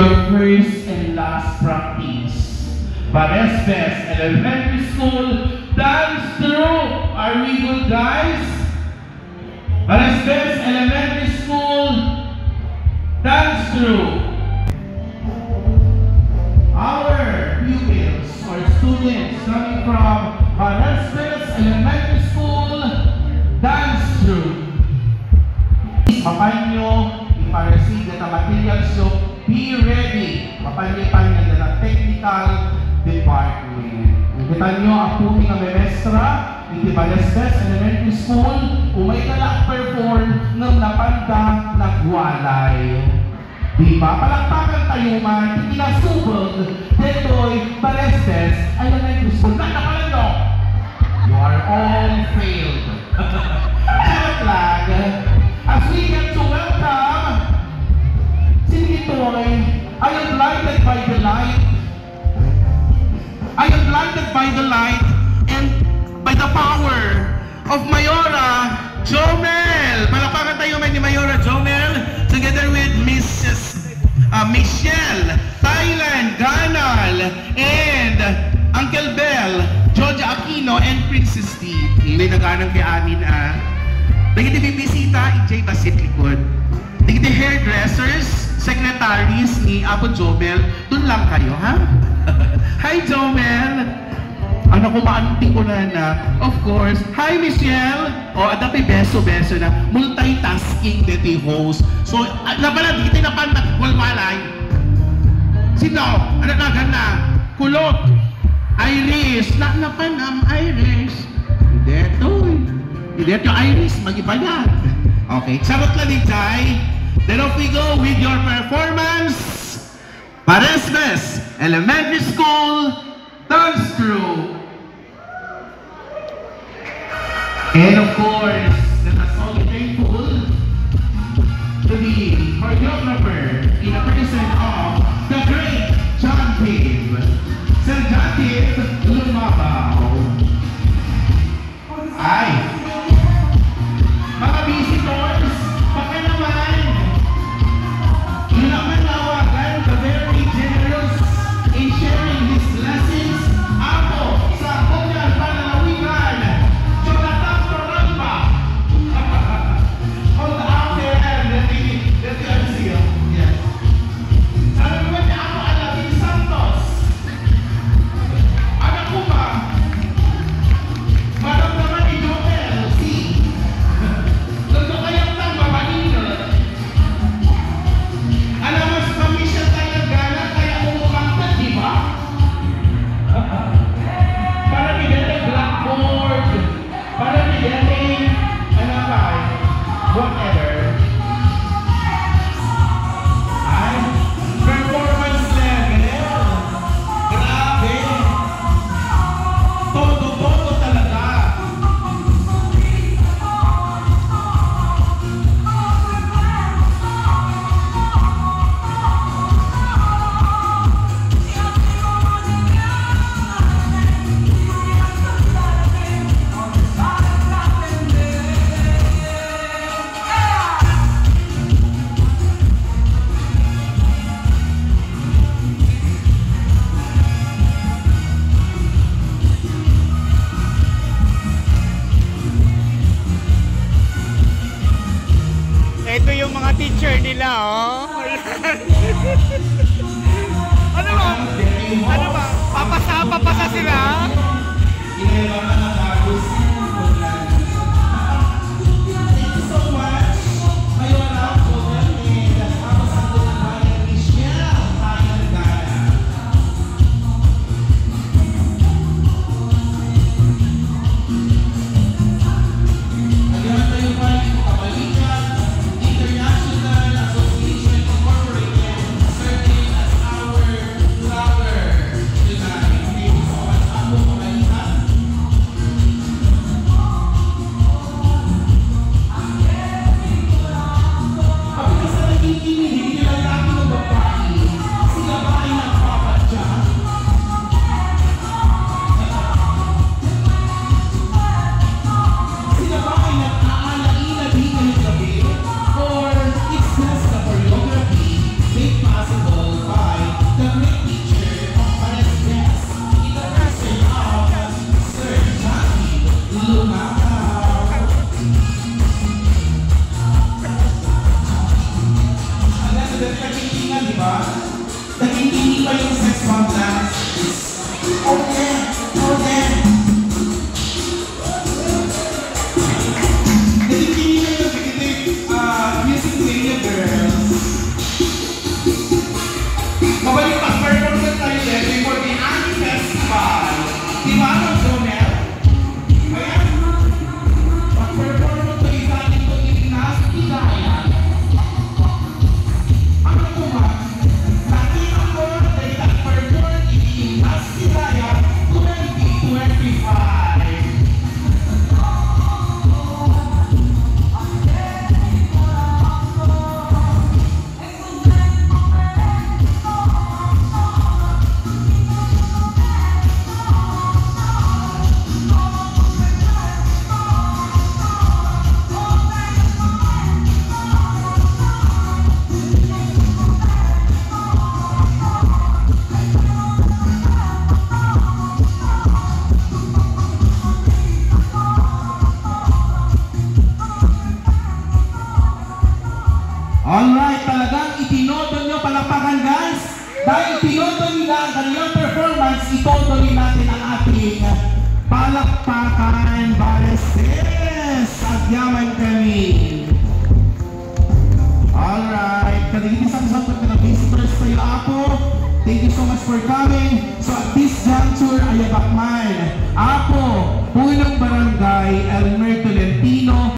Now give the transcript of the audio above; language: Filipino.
First and last practice. Varestes Elementary School dance through. Are we good, guys? Varestes Elementary School dance through. Our pupils or students coming from Varestes Elementary School dance through. Papanyo ipareceive the materials, so be ready. Papanyo na technical department. Kita nyo ang puting ang memestra di Varestes Elementary School umay na perform ng napanda nagwalay. Diba? Palakpakan tayo man, hindi na subog deto'y Varestes Elementary School. Nakapalan nyo! You are all failed. Charot lang. As we get to welcome Sinitoy, I am blinded by the light. I am blinded by the light and by the power of Mayora Jomel. Palakpakan tayo man ni Mayora Jomel together with Mrs. Michelle, Thailand, Ganal, and Uncle Bell, Georgia Aquino, and Princess T. Hindi nag-anang kay amin Naging bibisita, EJ Basit Likod. Naging hairdressers, secretaries ni Apo Jomel, dun lang kayo, ha? Hi, Jomel! Ano ko maanting ko na, of course. Hi, Michelle! O, dati beso-beso na. Multitasking dito host. So, napala dito na pan walwalay. Sino? Ano na ganda? Kulot! Iris! Napan ang Iris? Dito yung Iris, mag-iba yan. Okay, charot lang ni Jai. Then off we go with your performance. Varestes Elementary School dance through. And of course, let us all be thankful to the choreographer in the person of the great John Dave. Sir John Dave Lumabaw. Ay! Mga visitors, baka naman yun naman nawagan, the very generous in sharing his lessons. Ako sa Konyal Panalawigan, Jonathan Toramba, nagkikingan, di ba? Nagkikingan pa yung sex bomb dance. Okay, okay. Nagkikingan yung music video, girls. Mabalik pag-performance tayo din before the Annie Festival. Di ba, Ma'am Jomel? Ayan. Pag-performance tayo sa ating Pilipinas, Hidaya. Ano po ba? Nakita ko na itak-perform Pilipinas, Hidaya 2025. Alright, talagang itinodo nyo palakpakan guys. Dahil itinodo nila ang kanilang performance, itotuloy natin ang ating palakpakan Bareses. Agyaman kami. Alright, kaligitisan sa pagka visitors tayo ako. Thank you so much for coming. So at this juncture, ayabakman. Ako, Punong Barangay, Elmer Tolentino.